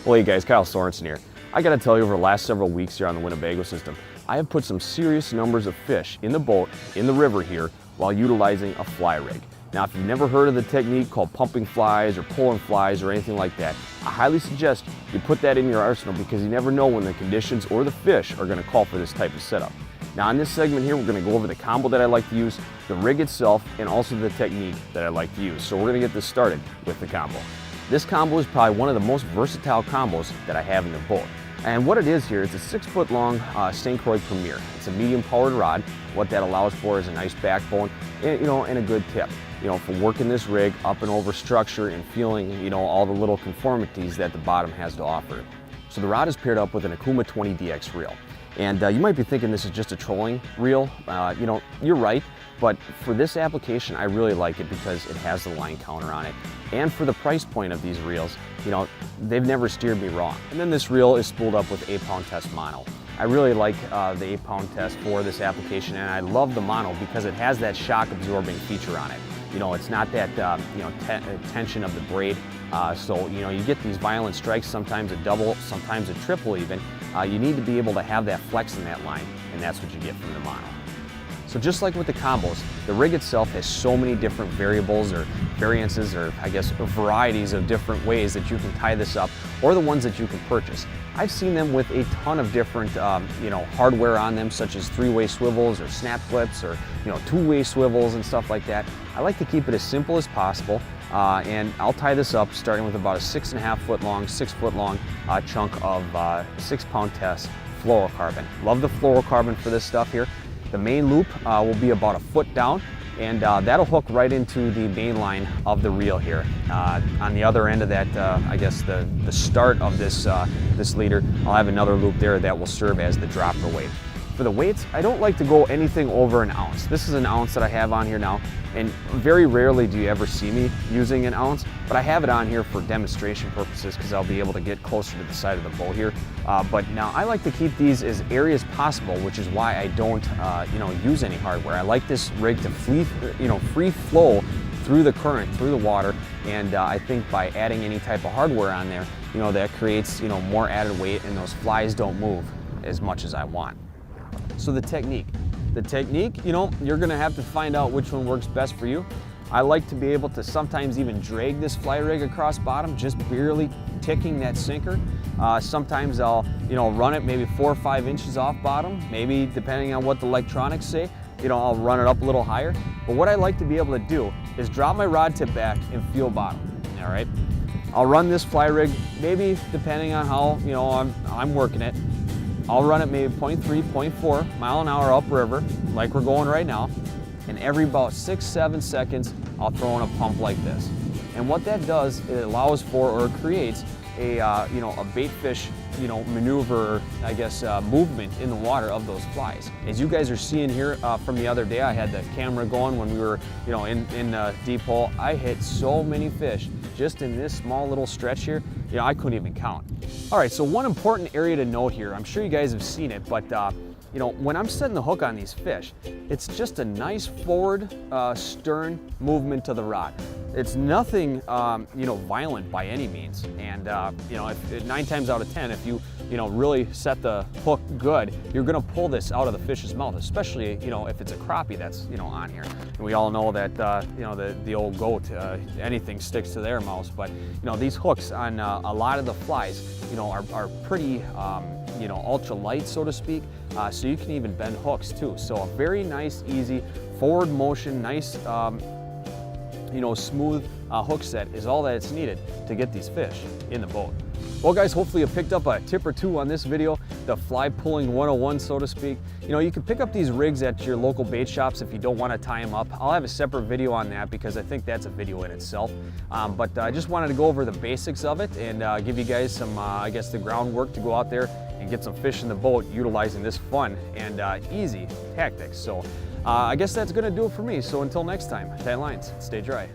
Well, hey guys, Kyle Sorensen here. I gotta tell you, over the last several weeks here on the Winnebago system, I have put some serious numbers of fish in the boat, in the river here, while utilizing a fly rig. Now, if you've never heard of the technique called pumping flies or pulling flies or anything like that, I highly suggest you put that in your arsenal because you never know when the conditions or the fish are gonna call for this type of setup. Now, in this segment here, we're gonna go over the combo that I like to use, the rig itself, and also the technique that I like to use. So we're gonna get this started with the combo. This combo is probably one of the most versatile combos that I have in the boat. And what it is here is a 6-foot long St. Croix Premier. It's a medium powered rod. What that allows for is a nice backbone and, and a good tip. For working this rig up and over structure and feeling, all the little conformities that the bottom has to offer. So the rod is paired up with an Akuma 20DX reel. And you might be thinking this is just a trolling reel. You're right, but for this application, I really like it because it has the line counter on it. And for the price point of these reels, they've never steered me wrong. And then this reel is spooled up with 8-pound test mono. I really like the 8-pound test for this application, and I love the mono because it has that shock absorbing feature on it. It's not that tension of the braid, so you get these violent strikes, sometimes a double, sometimes a triple even. You need to be able to have that flex in that line, and that's what you get from the mono. So just like with the combos, the rig itself has so many different variables or variances, or I guess varieties of different ways that you can tie this up, or the ones that you can purchase. I've seen them with a ton of different hardware on them, such as 3-way swivels or snap clips or 2-way swivels and stuff like that. I like to keep it as simple as possible, and I'll tie this up starting with about a 6.5-foot long, 6-foot long chunk of 6-pound test fluorocarbon. Love the fluorocarbon for this stuff here. The main loop will be about a foot down, and that'll hook right into the main line of the reel here. On the other end of that, I guess the start of this leader, I'll have another loop there that will serve as the dropper weight. For the weights, I don't like to go anything over an ounce. This is an ounce that I have on here now, and very rarely do you ever see me using an ounce, but I have it on here for demonstration purposes because I'll be able to get closer to the side of the boat here. But now I like to keep these as airy as possible, which is why I don't use any hardware. I like this rig to free flow through the current, through the water, and I think by adding any type of hardware on there, that creates more added weight, and those flies don't move as much as I want. So the technique, you're gonna have to find out which one works best for you. I like to be able to sometimes even drag this fly rig across bottom, just barely ticking that sinker. Sometimes I'll, run it maybe 4 or 5 inches off bottom, maybe depending on what the electronics say, I'll run it up a little higher. But what I like to be able to do is drop my rod tip back and feel bottom, all right? I'll run this fly rig, maybe depending on how, I'm working it. I'll run it maybe 0.3, 0.4 mile an hour upriver, like we're going right now, and every about 6-7 seconds, I'll throw in a pump like this. And what that does, it allows for, or creates a bait fish, maneuver, I guess, movement in the water of those flies. As you guys are seeing here from the other day, I had the camera going when we were, in the deep hole. I hit so many fish just in this small little stretch here, I couldn't even count. All right, so one important area to note here, I'm sure you guys have seen it, but when I'm setting the hook on these fish, it's just a nice forward stern movement to the rod. It's nothing, violent by any means. And, if 9 times out of 10, if you, really set the hook good, you're gonna pull this out of the fish's mouth, especially, if it's a crappie that's, on here. And we all know that, the old goat, anything sticks to their mouths. But, these hooks on a lot of the flies, are pretty, ultra light, so to speak. So you can even bend hooks too. So a very nice, easy forward motion, nice, smooth hook set is all that it's needed to get these fish in the boat. Well guys, hopefully you picked up a tip or two on this video, the fly pulling 101, so to speak. You can pick up these rigs at your local bait shops if you don't want to tie them up. I'll have a separate video on that because I think that's a video in itself. But I just wanted to go over the basics of it and give you guys some, I guess, the groundwork to go out there and get some fish in the boat utilizing this fun and easy tactics. So I guess that's gonna do it for me. So until next time, tight lines, stay dry.